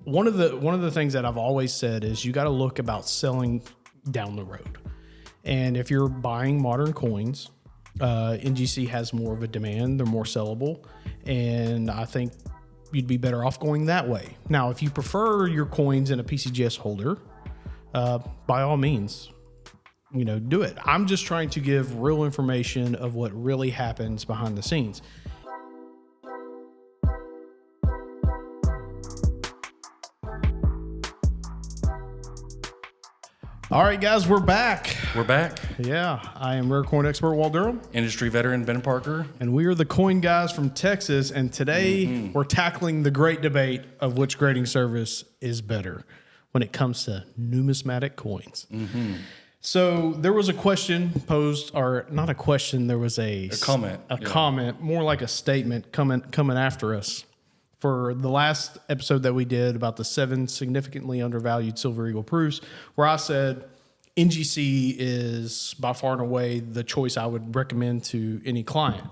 one of the things that I've always said is you got to look about selling down the road. And if you're buying modern coins, NGC has more of a demand. They're more sellable. And I think you'd be better off going that way. Now, if you prefer your coins in a PCGS holder, by all means, do it. I'm just trying to give real information of what really happens behind the scenes. All right, guys, we're back. We're back. Yeah, I am rare coin expert Walt Durham. Industry veteran Ben Parker. And we are the coin guys from Texas. And today we're tackling the great debate of which grading service is better when it comes to numismatic coins. So there was a question posed, or not a question, there was a comment. Comment, more like a statement coming after us for the last episode that we did about the 7 significantly undervalued Silver Eagle proofs, where I said NGC is by far and away the choice I would recommend to any client.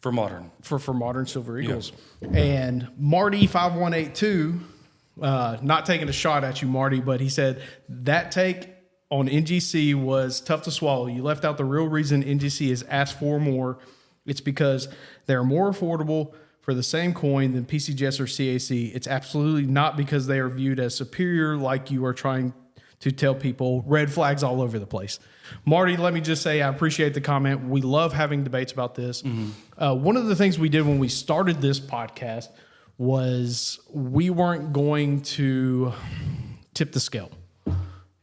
For modern. For modern Silver Eagles. Yeah. And Marty5182, not taking a shot at you, Marty, but he said that take on NGC was tough to swallow. You left out the real reason NGC is asked for more. It's because they're more affordable for the same coin than PCGS or CAC. It's absolutely not because they are viewed as superior like you are trying to tell people. Red flags all over the place. Marty, let me just say I appreciate the comment. We love having debates about this. One of the things we did when we started this podcast was we weren't going to tip the scale.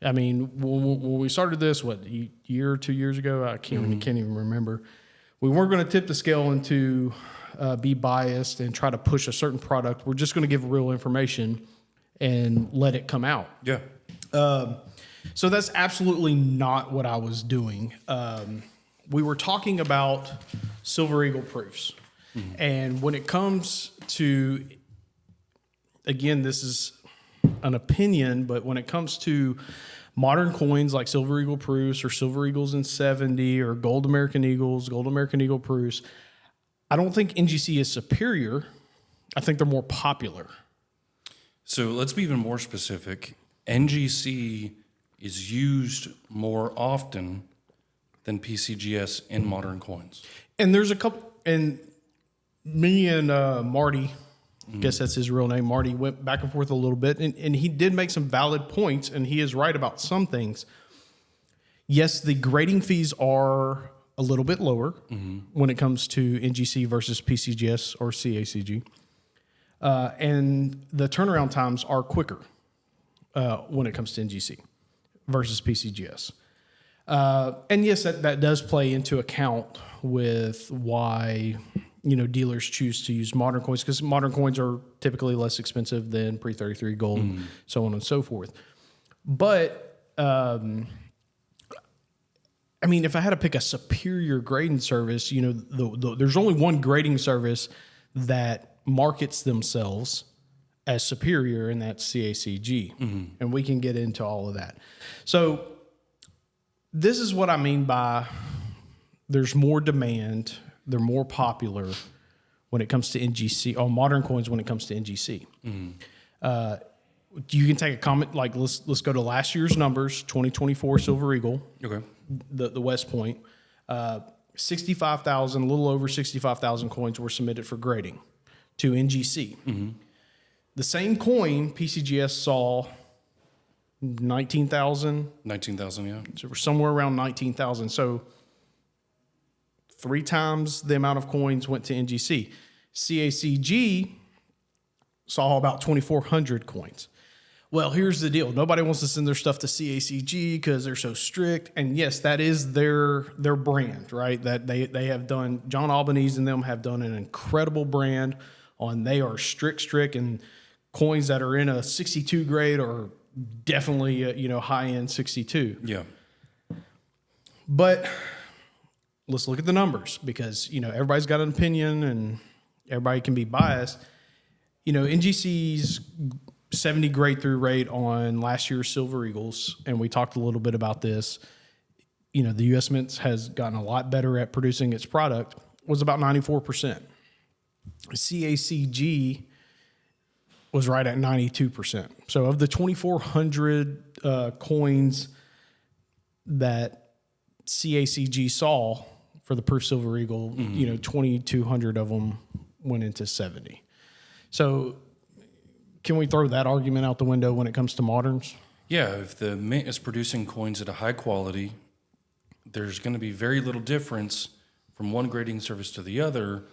I mean, when we started this, a year or 2 years ago? I can't even remember. We weren't going to tip the scale into be biased and try to push a certain product. We're just going to give real information and let it come out. Yeah. So that's absolutely not what I was doing. We were talking about Silver Eagle proofs. And when it comes to, again, this is an opinion, but when it comes to modern coins like Silver Eagle proofs or Silver Eagles in 70 or Gold American Eagles, Gold American Eagle proofs, I don't think NGC is superior. I think they're more popular. So let's be even more specific. NGC is used more often than PCGS in modern coins. And there's a couple, and me and Marty, I guess that's his real name, Marty, went back and forth a little bit, and he did make some valid points, and he is right about some things. Yes, the grading fees are a little bit lower when it comes to NGC versus PCGS or CACG. And the turnaround times are quicker when it comes to NGC versus PCGS. And yes, that does play into account with why dealers choose to use modern coins, because modern coins are typically less expensive than pre-33 gold, so on and so forth. But I mean, if I had to pick a superior grading service, there's only one grading service that markets themselves as superior, and that's CACG. And we can get into all of that. So this is what I mean by there's more demand. They're more popular when it comes to NGC, or modern coins when it comes to NGC. You can take a comment, like let's go to last year's numbers, 2024 Silver Eagle. Okay. The West Point, 65,000, a little over 65,000 coins were submitted for grading to NGC. The same coin, PCGS saw 19,000. 19,000, yeah. So we're somewhere around 19,000. So 3 times the amount of coins went to NGC. CACG saw about 2,400 coins. Well, here's the deal. Nobody wants to send their stuff to CACG because they're so strict. And yes, that is their brand, right? That they have done, John Albanese and them have done an incredible brand on, they are strict, and coins that are in a 62 grade are definitely, high-end 62. Yeah. But let's look at the numbers, because, everybody's got an opinion and everybody can be biased. NGC's 70 grade through rate on last year's Silver Eagles, and we talked a little bit about this. The U.S. Mint has gotten a lot better at producing its product, was about 94%. CACG was right at 92%. So of the 2,400 coins that CACG saw for the Proof Silver Eagle, 2,200 of them went into 70. So can we throw that argument out the window when it comes to moderns? Yeah, if the mint is producing coins at a high quality, there's going to be very little difference from one grading service to the other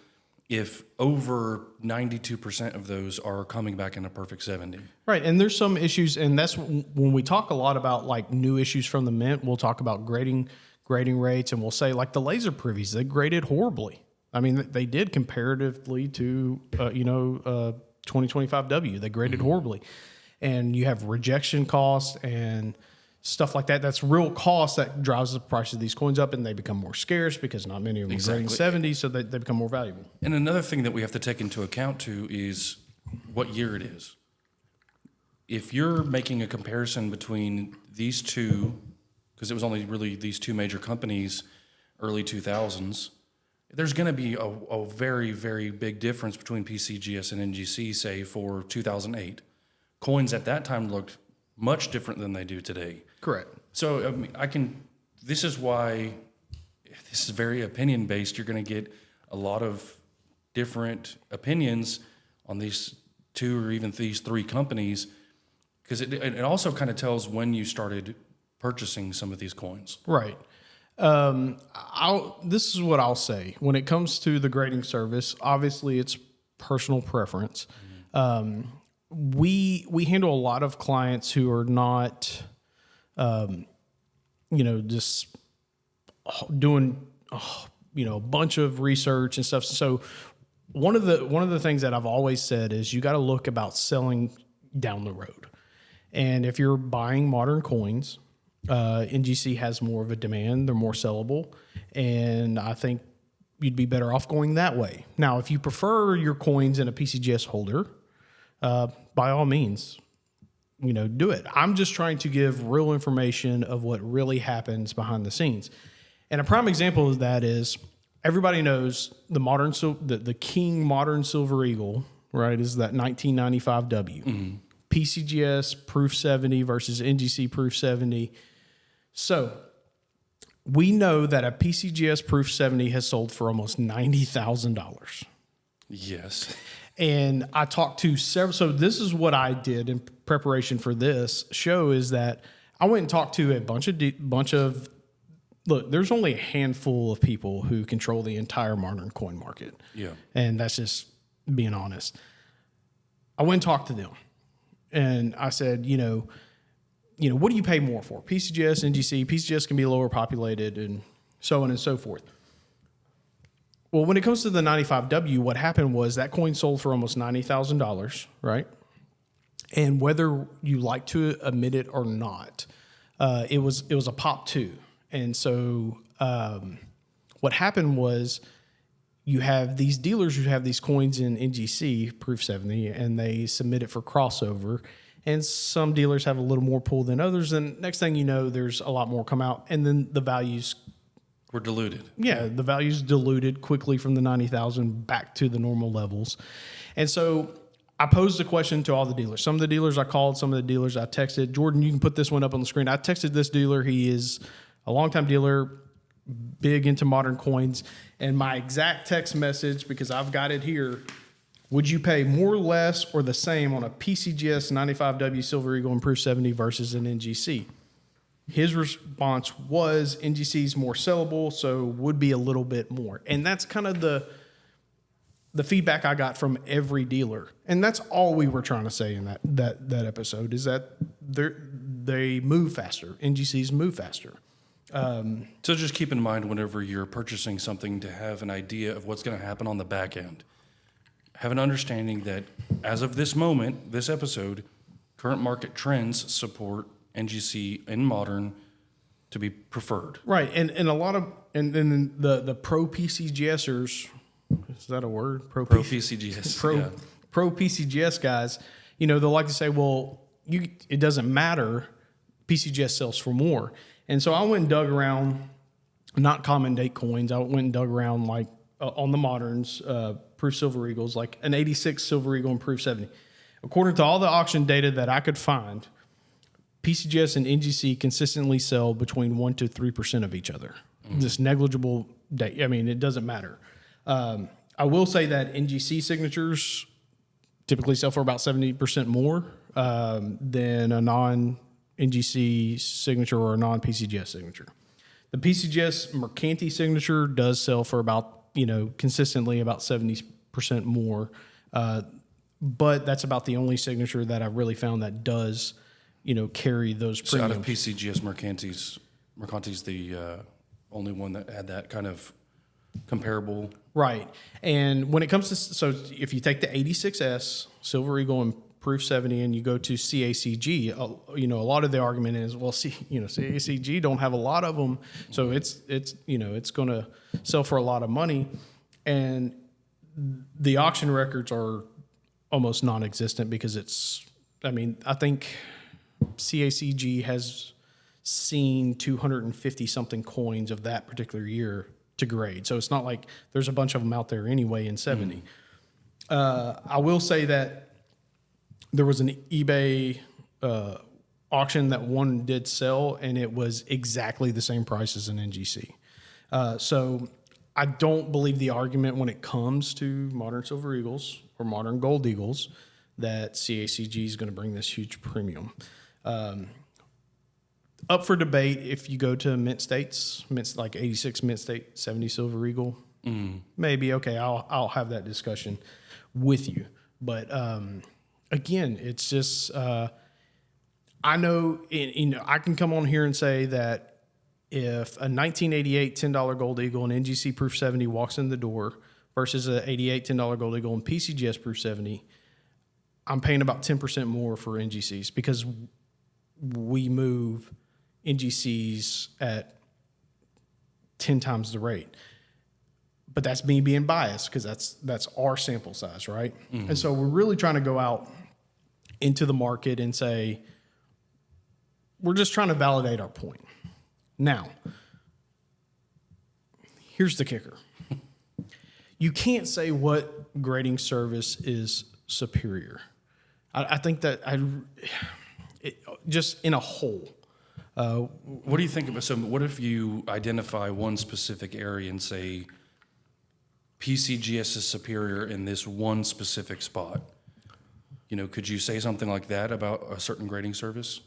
if over 92% of those are coming back in a perfect 70. Right, and there's some issues, and that's when we talk a lot about like new issues from the mint, we'll talk about grading rates, and we'll say like the laser privies, they graded horribly. I mean, they did comparatively to 2025W, they graded horribly. And you have rejection costs and stuff like that. That's real cost that drives the price of these coins up, and they become more scarce because not many of them are grading 70, so they become more valuable. And another thing that we have to take into account too is what year it is. If you're making a comparison between these two, because it was only really these two major companies, early 2000s, there's going to be a very, very big difference between PCGS and NGC, say, for 2008. Coins at that time looked much different than they do today. Correct. So I mean, this is why this is very opinion based. You're going to get a lot of different opinions on these two or even these three companies, because it also kind of tells when you started purchasing some of these coins. Right. This is what I'll say when it comes to the grading service. Obviously, it's personal preference. We handle a lot of clients who are not, just doing, a bunch of research and stuff. So one of the things that I've always said is you got to look about selling down the road. And if you're buying modern coins, NGC has more of a demand. They're more sellable. And I think you'd be better off going that way. Now, if you prefer your coins in a PCGS holder, by all means, do it. I'm just trying to give real information of what really happens behind the scenes. And a prime example of that is everybody knows the King Modern Silver Eagle, right, is that 1995W. Mm-hmm. PCGS Proof 70 versus NGC Proof 70. So we know that a PCGS Proof 70 has sold for almost $90,000. Yes. And I talked to several. So this is what I did in preparation for this show is that I went and talked to a bunch of. Look, there's only a handful of people who control the entire modern coin market. Yeah. And that's just being honest. I went and talked to them. And I said, what do you pay more for? PCGS, NGC. PCGS can be lower populated and so on and so forth. Well, when it comes to the 95W, what happened was that coin sold for almost $90,000, right? And whether you like to admit it or not, it was a pop two. And so what happened was you have these dealers who have these coins in NGC, Proof 70, and they submit it for crossover. And some dealers have a little more pull than others. And next thing you know, there's a lot more come out. And then the values were diluted. Yeah, the value's diluted quickly from the 90,000 back to the normal levels. And so I posed a question to all the dealers. Some of the dealers I called, some of the dealers I texted. Jordan, you can put this one up on the screen. I texted this dealer. He is a longtime dealer, big into modern coins. And my exact text message, because I've got it here, would you pay more, less, or the same on a PCGS 95W Silver Eagle and Proof 70 versus an NGC? His response was NGC's more sellable, so would be a little bit more. And that's kind of the feedback I got from every dealer. And that's all we were trying to say in that episode is that they move faster. NGCs move faster. So just keep in mind whenever you're purchasing something to have an idea of what's going to happen on the back end. Have an understanding that as of this moment, this episode, current market trends support NGC in modern to be preferred. Right. And a lot of, and then the pro PCGSers, is that a word? Pro PCGS. Pro PCGS guys, they'll like to say, well, it doesn't matter. PCGS sells for more. And so I went and dug around, not common date coins. I went and dug around on the moderns, Proof Silver Eagles, like an 86 Silver Eagle and Proof 70. According to all the auction data that I could find, PCGS and NGC consistently sell between 1% to 3% of each other. This negligible data. I mean, it doesn't matter. I will say that NGC signatures typically sell for about 70% more than a non-NGC signature or a non-PCGS signature. The PCGS Mercanti signature does sell for about, consistently about 70% more. But that's about the only signature that I really found that does, carry those So premiums. out of PCGS, Mercanti's the only one that had that kind of comparable. Right. And when it comes to, so if you take the 86S, Silver Eagle and Proof 70, and you go to CACG, a lot of the argument is, well, CACG don't have a lot of them, so it's going to sell for a lot of money. And the auction records are almost non-existent because I think CACG has seen 250 something coins of that particular year to grade. So it's not like there's a bunch of them out there anyway in 70. I will say that there was an eBay auction that one did sell, and it was exactly the same price as an NGC. So I don't believe the argument when it comes to modern Silver Eagles or modern Gold Eagles that CACG is going to bring this huge premium. Up for debate if you go to mint states, like 86 mint state, 70 Silver Eagle, maybe, okay, I'll have that discussion with you. But again, it's just, I know, I can come on here and say that if a 1988 $10 Gold Eagle and NGC Proof 70 walks in the door versus a 88 $10 Gold Eagle and PCGS Proof 70, I'm paying about 10% more for NGCs because we move NGCs at 10 times the rate. But that's me being biased because that's our sample size, right? And so we're really trying to go out into the market and say, we're just trying to validate our point. Now, here's the kicker. You can't say what grading service is superior. I think that just in a whole. What do you think about, so what if you identify one specific area and say PCGS is superior in this one specific spot? Could you say something like that about a certain grading service?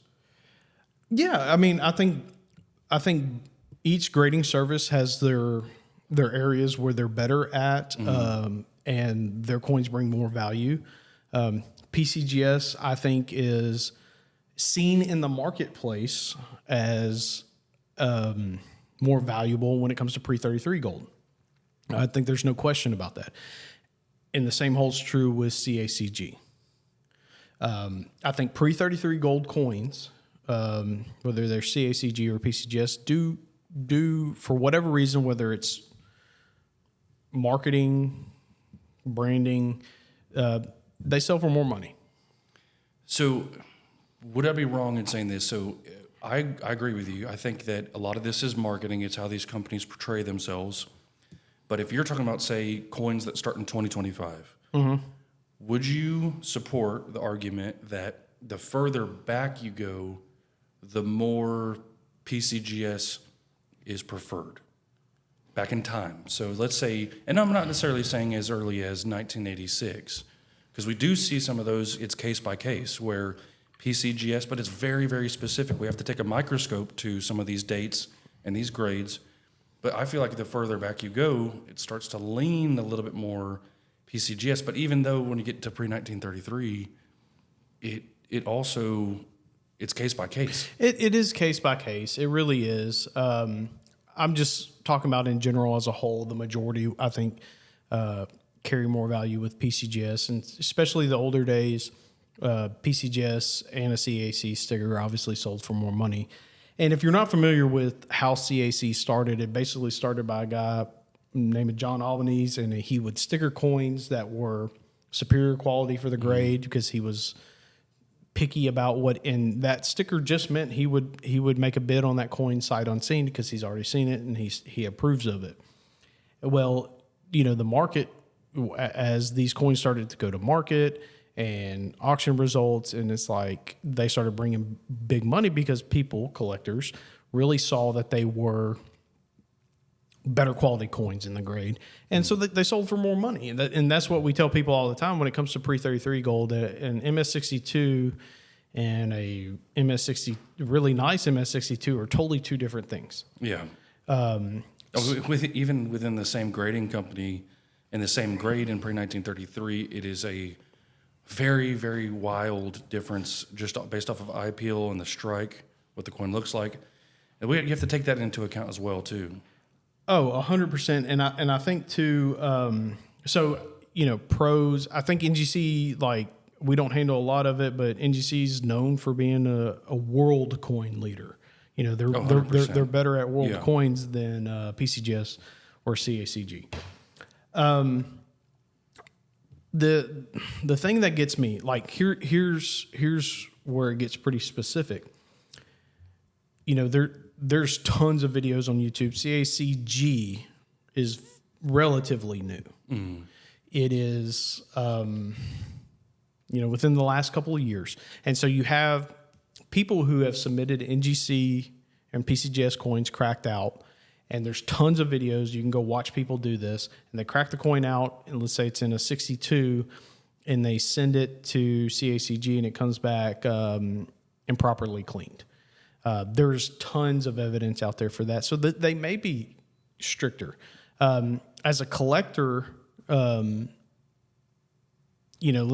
Yeah, I mean, I think each grading service has their areas where they're better at, and their coins bring more value. PCGS, I think, is seen in the marketplace as more valuable when it comes to pre-33 gold. I think there's no question about that. And the same holds true with CACG. I think pre-33 gold coins, whether they're CACG or PCGS, do for whatever reason, whether it's marketing, branding, they sell for more money. So would I be wrong in saying this? So I agree with you. I think that a lot of this is marketing. It's how these companies portray themselves. But if you're talking about, say, coins that start in 2025, would you support the argument that the further back you go, the more PCGS is preferred back in time? So let's say, and I'm not necessarily saying as early as 1986, because we do see some of those, it's case by case, where PCGS, but it's very, very specific. We have to take a microscope to some of these dates and these grades. But I feel like the further back you go, it starts to lean a little bit more PCGS. But even though when you get to pre-1933, it also, it's case by case. It is case by case. It really is. I'm just talking about in general as a whole, the majority, I think, carry more value with PCGS, and especially the older days, PCGS and a CAC sticker obviously sold for more money. And if you're not familiar with how CAC started, it basically started by a guy named John Albanese, and he would sticker coins that were superior quality for the grade because he was picky about what, and that sticker just meant he would make a bid on that coin sight unseen because he's already seen it and he approves of it. Well, the market, as these coins started to go to market and auction results. And it's like they started bringing big money because people, collectors, really saw that they were better quality coins in the grade. And so they sold for more money. And that's what we tell people all the time when it comes to pre-33 gold. An MS62 and a MS60, really nice MS62 are totally two different things. Yeah. Even within the same grading company and the same grade in pre-1933, it is a very, very wild difference just based off of eye appeal and the strike, what the coin looks like. And you have to take that into account as well, too. Oh, 100%. And I think too, so, pros, I think NGC, like, we don't handle a lot of it, but NGC is known for being a world coin leader. They're better at world coins than PCGS or CACG. The thing that gets me, like, here's where it gets pretty specific. There's tons of videos on YouTube. CACG is relatively new. It is, within the last couple of years. And so you have people who have submitted NGC and PCGS coins cracked out, and there's tons of videos. You can go watch people do this, and they crack the coin out, and let's say it's in a 62, and they send it to CACG, and it comes back improperly cleaned. There's tons of evidence out there for that. So they may be stricter. As a collector, let's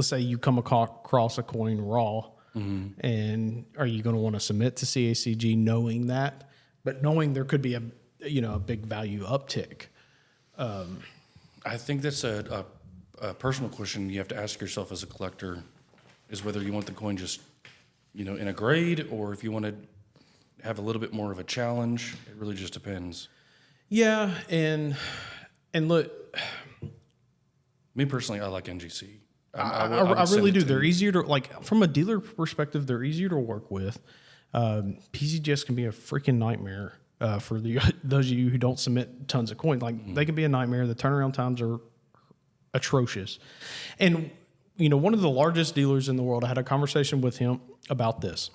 say you come across a coin raw, and are you going to want to submit to CACG knowing that? But knowing there could be a big value uptick. I think that's a personal question you have to ask yourself as a collector, is whether you want the coin just, in a grade, or if you want to have a little bit more of a challenge. It really just depends. Yeah, and look, me personally, I like NGC. I really do. They're easier to, like, from a dealer perspective, they're easier to work with. PCGS can be a freaking nightmare for those of you who don't submit tons of coins. Like, they can be a nightmare. The turnaround times are atrocious. And, one of the largest dealers in the world, I had a conversation with him about this.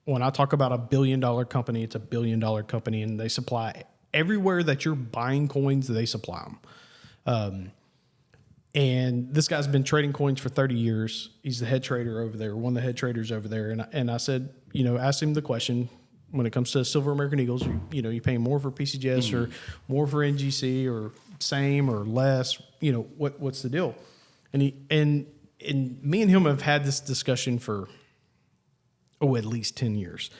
When I talk about $1 billion company, it's $1 billion company, and they supply everywhere that you're buying coins, they supply them. And this guy's been trading coins for 30 years. He's the head trader over there, one of the head traders over there. And I said, asked him the question, when it comes to Silver American Eagles, you paying more for PCGS or more for NGC or same or less, what's the deal? And me and him have had this discussion for at least 10 years.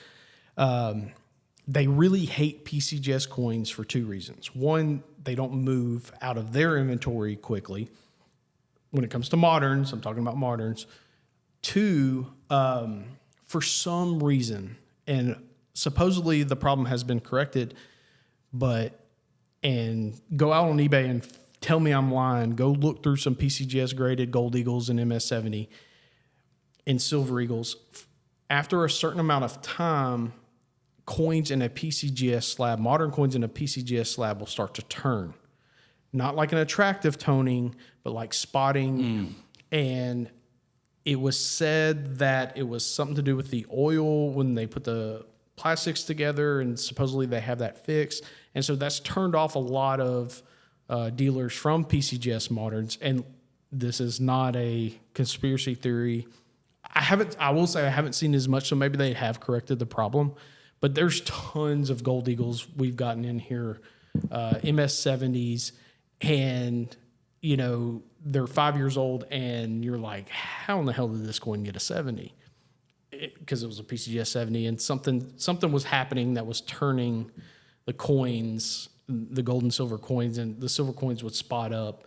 They really hate PCGS coins for two reasons. One, they don't move out of their inventory quickly. When it comes to moderns, I'm talking about moderns. Two, for some reason, and supposedly the problem has been corrected, and go out on eBay and tell me I'm lying. Go look through some PCGS graded gold eagles and MS70 and silver eagles. After a certain amount of time, coins in a PCGS slab, modern coins in a PCGS slab will start to turn. Not like an attractive toning, but like spotting. And it was said that it was something to do with the oil when they put the plastics together, and supposedly they have that fixed. And so that's turned off a lot of dealers from PCGS moderns. And this is not a conspiracy theory. I will say I haven't seen as much, so maybe they have corrected the problem. But there's tons of gold eagles we've gotten in here, MS70s, and, they're 5 years old, and you're like, how in the hell did this coin get a 70? Because it was a PCGS 70, and something was happening that was turning the coins, the gold and silver coins, and the silver coins would spot up.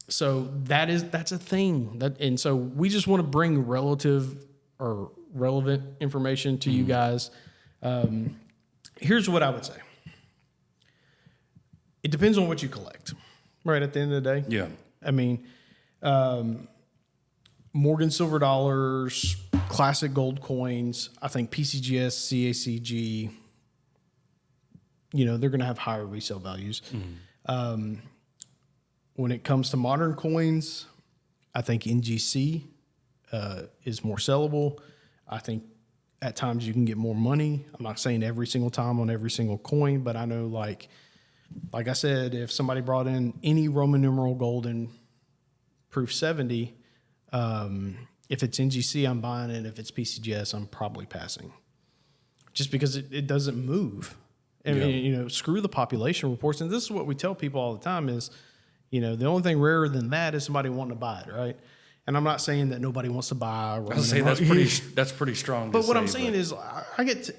So that's a thing. And so we just want to bring relative or relevant information to you guys. Here's what I would say. It depends on what you collect, right? At the end of the day. Yeah. I mean, Morgan silver dollars, classic gold coins. I think PCGS, CACG, they're going to have higher resale values. When it comes to modern coins, I think NGC is more sellable. I think at times you can get more money. I'm not saying every single time on every single coin, but I know like I said, if somebody brought in any Roman numeral gold in proof 70, if it's NGC, I'm buying it. If it's PCGS, I'm probably passing. Just because it doesn't move. I mean, screw the population reports. And this is what we tell people all the time is, the only thing rarer than that is somebody wanting to buy it, right? And I'm not saying that nobody wants to buy. I was saying that's pretty strong. But what I'm saying is, I get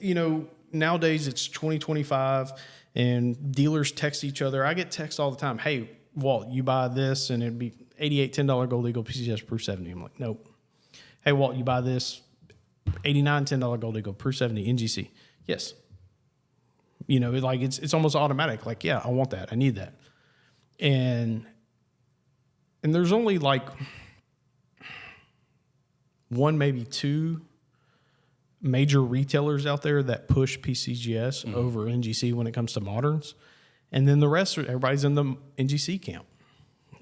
nowadays it's 2025, and dealers text each other. I get texts all the time. Hey, Walt, you buy this, and it'd be $88 $10 gold eagle PCGS proof 70. I'm like, nope. Hey, Walt, you buy this, $89 $10 gold eagle proof 70 NGC. Yes. It's almost automatic. Like, yeah, I want that. I need that. And there's only like one, maybe two major retailers out there that push PCGS over NGC when it comes to moderns. And then the rest, everybody's in the NGC camp.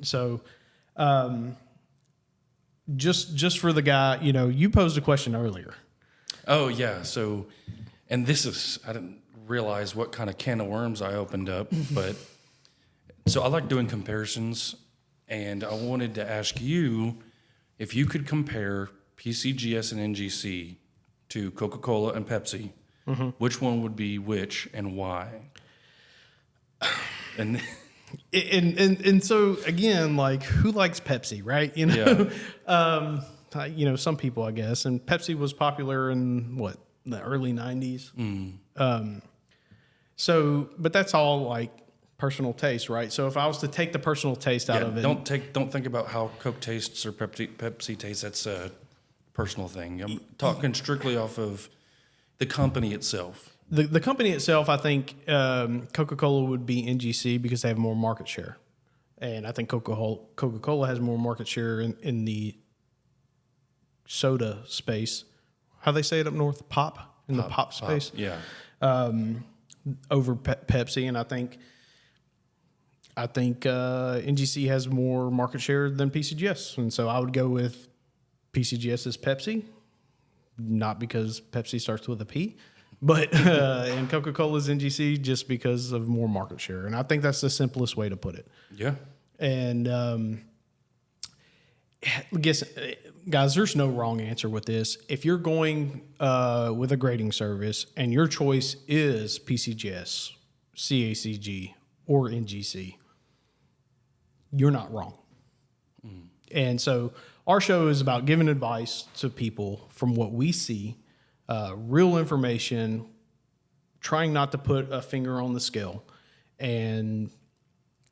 So just for the guy, you posed a question earlier. Oh, yeah. So, and I didn't realize what kind of can of worms I opened up, but so I like doing comparisons, and I wanted to ask you if you could compare PCGS and NGC to Coca-Cola and Pepsi, which one would be which and why? And so again, like, who likes Pepsi, right? Some people, I guess, and Pepsi was popular in the early 90s. But that's all like personal taste, right? So if I was to take the personal taste out of it, don't think about how Coke tastes or Pepsi tastes. That's a personal thing. I'm talking strictly off of the company itself. The company itself, I think Coca-Cola would be NGC because they have more market share, and I think Coca-Cola has more market share in the soda space. How they say it up north? Pop in the pop space. Yeah. Over Pepsi, and I think NGC has more market share than PCGS, and so I would go with PCGS as Pepsi, not because Pepsi starts with a P, but and Coca-Cola's NGC just because of more market share, and I think that's the simplest way to put it. Yeah. And guys, there's no wrong answer with this. If you're going with a grading service and your choice is PCGS, CACG, or NGC, you're not wrong. And so our show is about giving advice to people from what we see, real information, trying not to put a finger on the scale. And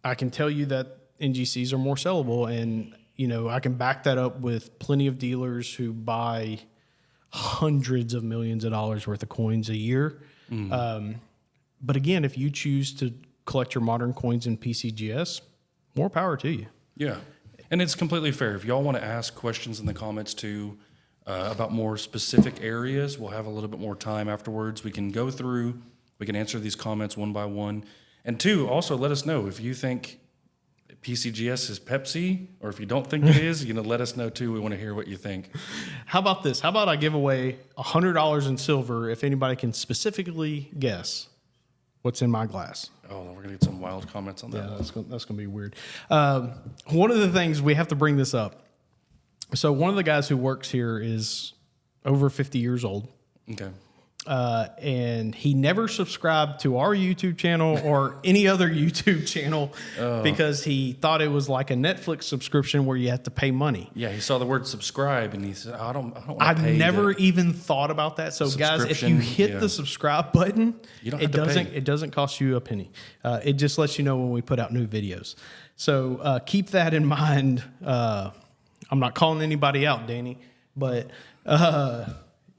I can tell you that NGCs are more sellable, and I can back that up with plenty of dealers who buy hundreds of millions of dollars worth of coins a year. But again, if you choose to collect your modern coins in PCGS, more power to you. Yeah. And it's completely fair. If y'all want to ask questions in the comments too about more specific areas, we'll have a little bit more time afterwards. We can go through, we can answer these comments one by one. And two, also let us know if you think PCGS is Pepsi, or if you don't think it is, let us know too. We want to hear what you think. How about this? How about I give away $100 in silver if anybody can specifically guess what's in my glass? Oh, we're going to get some wild comments on that. Yeah, that's going to be weird. One of the things, we have to bring this up. So one of the guys who works here is over 50 years old. Okay. And he never subscribed to our YouTube channel or any other YouTube channel because he thought it was like a Netflix subscription where you have to pay money. Yeah, he saw the word subscribe and he said, I don't want to pay. I've never even thought about that. So guys, if you hit the subscribe button, it doesn't cost you a penny. It just lets you know when we put out new videos. So keep that in mind. I'm not calling anybody out, Danny, but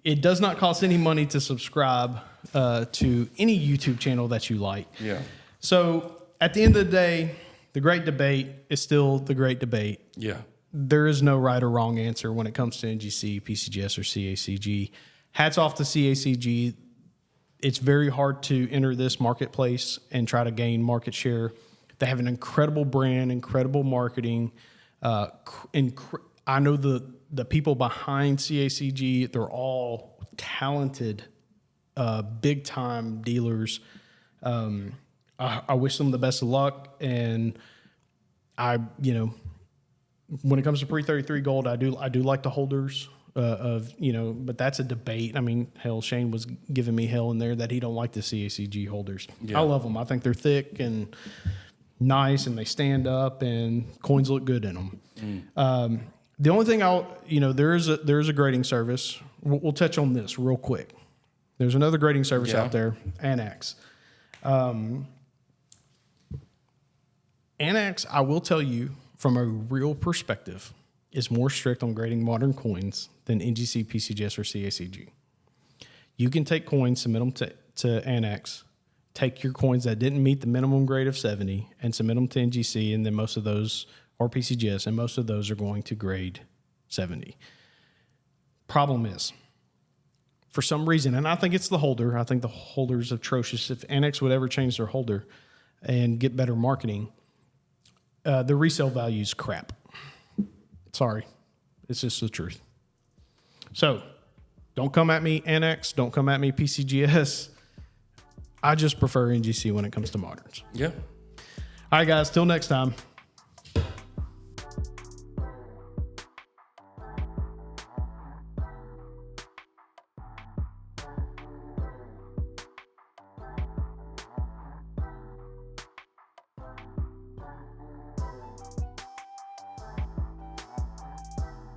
it does not cost any money to subscribe to any YouTube channel that you like. Yeah. So at the end of the day, the great debate is still the great debate. Yeah. There is no right or wrong answer when it comes to NGC, PCGS, or CACG. Hats off to CACG. It's very hard to enter this marketplace and try to gain market share. They have an incredible brand, incredible marketing, I know the people behind CACG, they're all talented, big time dealers. I wish them the best of luck. And when it comes to pre-33 gold, I do like the holders but that's a debate. I mean, hell, Shane was giving me hell in there that he don't like the CACG holders. Yeah. I love them. I think they're thick and nice, and they stand up, and coins look good in them. The only thing there is a grading service. We'll touch on this real quick. There's another grading service out there, Annex. Annex, I will tell you, from a real perspective, is more strict on grading modern coins than NGC, PCGS, or CACG. You can take coins, submit them to Annex, take your coins that didn't meet the minimum grade of 70 and submit them to NGC, and then most of those, or PCGS, and most of those are going to grade 70. Problem is, for some reason, and I think it's the holder, I think the holder's atrocious. If Annex would ever change their holder and get better marketing, the resale value is crap. Sorry. It's just the truth. So don't come at me, Annex. Don't come at me, PCGS. I just prefer NGC when it comes to moderns. Yeah. All right, guys. Till next time.